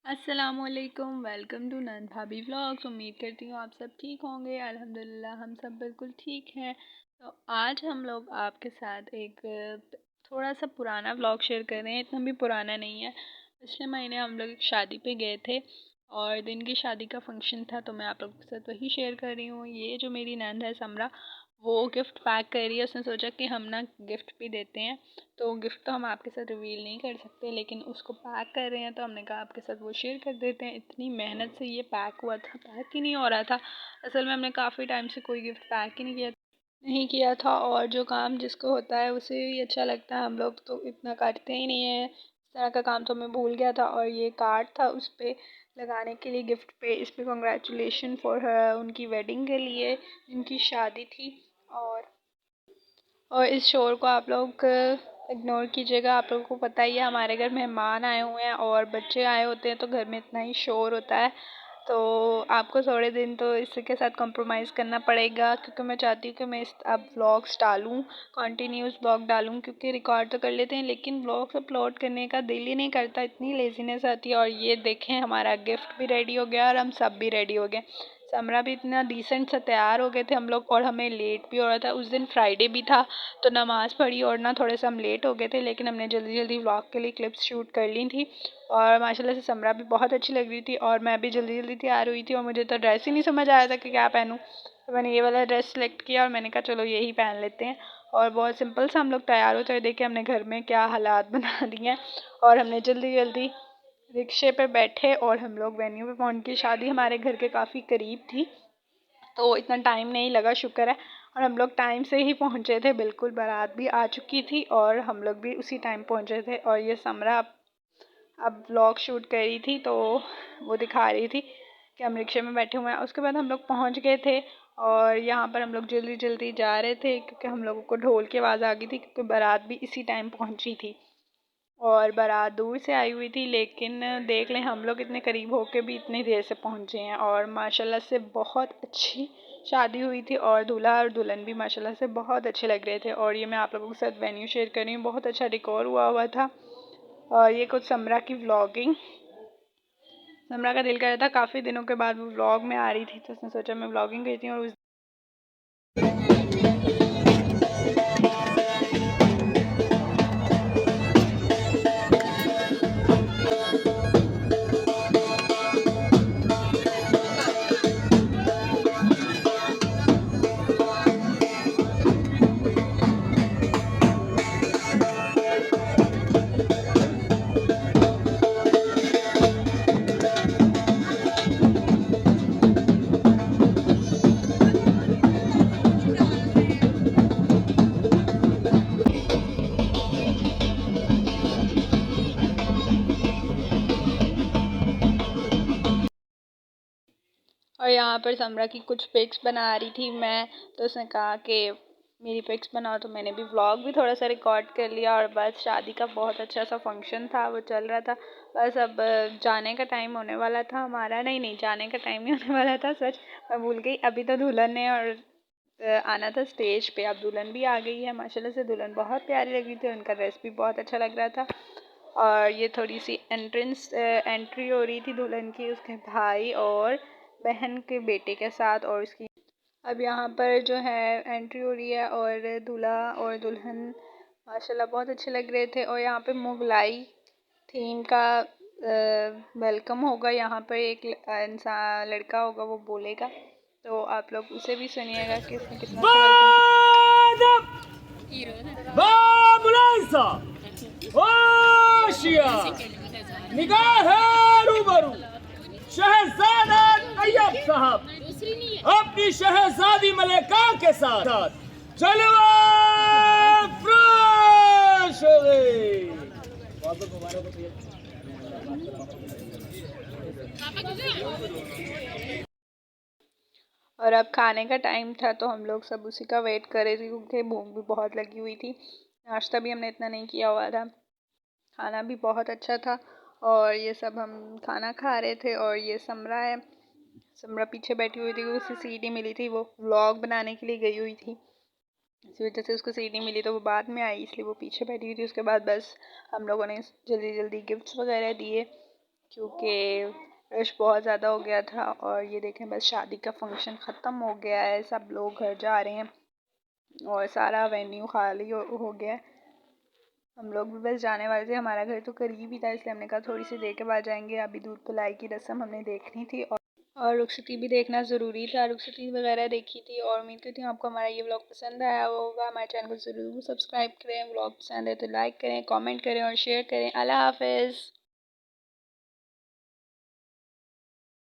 अस्सलामुअलैकुम, welcome to नंद भाभी vlogs. उम्मीद करती हूँ आप सब ठीक होंगे। अल्हम्दुलिल्लाह हम सब बिल्कुल ठीक हैं। तो आज हम लोग आपके साथ एक थोड़ा सा पुराना व्लॉग शेयर कर रहे हैं। इतना भी पुराना नहीं है। पिछले महीने हम लोग एक शादी पे गए थे और दिन की शादी का फंक्शन था, तो मैं आप लोगों के साथ वही शेयर कर रही हूँ। ये जो मेरी नंद है समरा, वो गिफ्ट पैक कर रही है। उसने सोचा कि हम ना गिफ्ट भी देते हैं, तो गिफ्ट तो हम आपके साथ रिवील नहीं कर सकते, लेकिन उसको पैक कर रहे हैं तो हमने कहा आपके साथ वो शेयर कर देते हैं। इतनी मेहनत से ये पैक हुआ था, पैक ही नहीं हो रहा था। असल में हमने काफ़ी टाइम से कोई गिफ्ट पैक ही नहीं किया था, और जो काम जिसको होता है उसे ही अच्छा लगता है। हम लोग तो इतना करते ही नहीं है। इस तरह का काम तो मैं भूल गया था। और ये कार्ड था उस पर लगाने के लिए, गिफ्ट पे, इस पर कॉन्ग्रेचुलेशन फॉर हर, उनकी वेडिंग के लिए, जिनकी शादी थी। और इस शोर को आप लोग इग्नोर कीजिएगा। आप लोगों को पता ही है हमारे घर मेहमान आए हुए हैं और बच्चे आए होते हैं, तो घर में इतना ही शोर होता है। तो आपको थोड़े दिन तो इसके साथ कॉम्प्रोमाइज़ करना पड़ेगा, क्योंकि मैं चाहती हूँ कि मैं इस अब व्लॉग्स डालूँ, कंटिन्यूस व्लॉग डालूँ। क्योंकि रिकॉर्ड तो कर लेते हैं लेकिन व्लॉग्स अपलोड करने का दिल ही नहीं करता, इतनी लेजीनेस आती है। और ये देखें, हमारा गिफ्ट भी रेडी हो गया और हम सब भी रेडी हो गए। समरा भी इतना डिसेंट सा तैयार हो गए थे हम लोग, और हमें लेट भी हो रहा था। उस दिन फ्राइडे भी था, तो नमाज़ पढ़ी और ना थोड़े से हम लेट हो गए थे, लेकिन हमने जल्दी जल्दी व्लॉग के लिए क्लिप्स शूट कर ली थी। और माशाल्लाह से समरा भी बहुत अच्छी लग रही थी, और मैं भी जल्दी जल्दी तैयार हुई थी, और मुझे तो ड्रेस ही नहीं समझ आया था कि क्या पहनूँ। तो मैंने ये वाला ड्रेस सेलेक्ट किया और मैंने कहा चलो यही पहन लेते हैं। और बहुत सिंपल सा हम लोग तैयार होते हुए देखे, हमने घर में क्या हालात बना दिए हैं। और हमने जल्दी जल्दी रिक्शे पे बैठे और हम लोग वेन्यू पे पहुंच गए। शादी हमारे घर के काफ़ी करीब थी, तो इतना टाइम नहीं लगा, शुक्र है। और हम लोग टाइम से ही पहुंचे थे, बिल्कुल बारात भी आ चुकी थी और हम लोग भी उसी टाइम पहुंचे थे। और ये समरा अब व्लॉग शूट कर रही थी, तो वो दिखा रही थी कि हम रिक्शे में बैठे हुए हैं। उसके बाद हम लोग पहुंच गए थे, और यहाँ पर हम लोग जल्दी जल्दी जा रहे थे, क्योंकि हम लोगों को ढोल की आवाज़ आ गई थी, क्योंकि बारात भी इसी टाइम पहुंची थी। और बारात दूर से आई हुई थी, लेकिन देख लें हम लोग इतने करीब होके भी इतनी देर से पहुंचे हैं। और माशाल्लाह से बहुत अच्छी शादी हुई थी, और दूल्हा और दुल्हन भी माशाल्लाह से बहुत अच्छे लग रहे थे। और ये मैं आप लोगों के साथ वेन्यू शेयर कर रही हूँ, बहुत अच्छा डेकोर हुआ हुआ था। और ये कुछ समरा की व्लॉगिंग, समरा का दिल कर रहा था, काफ़ी दिनों के बाद वो व्लॉग में आ रही थी, तो उसने सोचा मैं व्लॉगिंग करती हूँ। और उस और यहाँ पर समरा की कुछ पिक्स बना रही थी मैं, तो उसने कहा कि मेरी पिक्स बनाओ, तो मैंने भी व्लॉग भी थोड़ा सा रिकॉर्ड कर लिया। और बस शादी का बहुत अच्छा सा फंक्शन था, वो चल रहा था। बस अब जाने का टाइम होने वाला था हमारा, नहीं नहीं, जाने का टाइम ही होने वाला था, सच मैं भूल गई। अभी तो दुल्हन ने और आना था स्टेज पे, अब दुल्हन भी आ गई है। माशाल्लाह से दुल्हन बहुत प्यारी लग रही थी, उनका ड्रेस भी बहुत अच्छा लग रहा था। और ये थोड़ी सी एंट्री हो रही थी दुल्हन की, उसके भाई और बहन के बेटे के साथ। और उसकी अब यहाँ पर जो है एंट्री हो रही है, और दूल्हा और दुल्हन माशाल्लाह बहुत अच्छे लग रहे थे। और यहाँ पे मुगलाई थीम का वेलकम होगा। यहाँ पर एक इंसान, लड़का होगा, वो बोलेगा, तो आप लोग उसे भी सुनिएगा कि उसने कितना अच्छा वेलकम निगाह रूबरू शहजादा तैयब साहब अपनी शहजादी मलिका के साथ जलवा अफरोश हो गए। और अब खाने का टाइम था, तो हम लोग सब उसी का वेट कर रहे थे, क्योंकि भूख भी बहुत लगी हुई थी। नाश्ता भी हमने इतना नहीं किया हुआ था, खाना भी बहुत अच्छा था। और ये सब हम खाना खा रहे थे। और ये समरा है, समरा पीछे बैठी हुई थी, उसे सीढ़ी मिली थी, वो व्लॉग बनाने के लिए गई हुई थी, इसी वजह से उसको सीढ़ी मिली, तो वो बाद में आई, इसलिए वो पीछे बैठी हुई थी। उसके बाद बस हम लोगों ने जल्दी जल्दी गिफ्ट्स वगैरह दिए, क्योंकि रश बहुत ज़्यादा हो गया था। और ये देखें बस शादी का फंक्शन ख़त्म हो गया है, सब लोग घर जा रहे हैं और सारा वेन्यू खाली हो गया है। हम लोग भी बस जाने वाले थे, हमारा घर तो करीब ही था, इसलिए हमने कहा थोड़ी सी देर के बाद जाएंगे। अभी दूध पिलाई की रस्म हमने देखनी थी और रुखसती भी देखना ज़रूरी था, रुखसती वगैरह देखी थी। और उम्मीद करती हूँ आपको हमारा ये व्लॉग पसंद आया होगा। हमारे चैनल को ज़रूर सब्सक्राइब करें, व्लॉग पसंद है तो लाइक करें, कमेंट करें और शेयर करें। अल्लाह हाफ़िज़।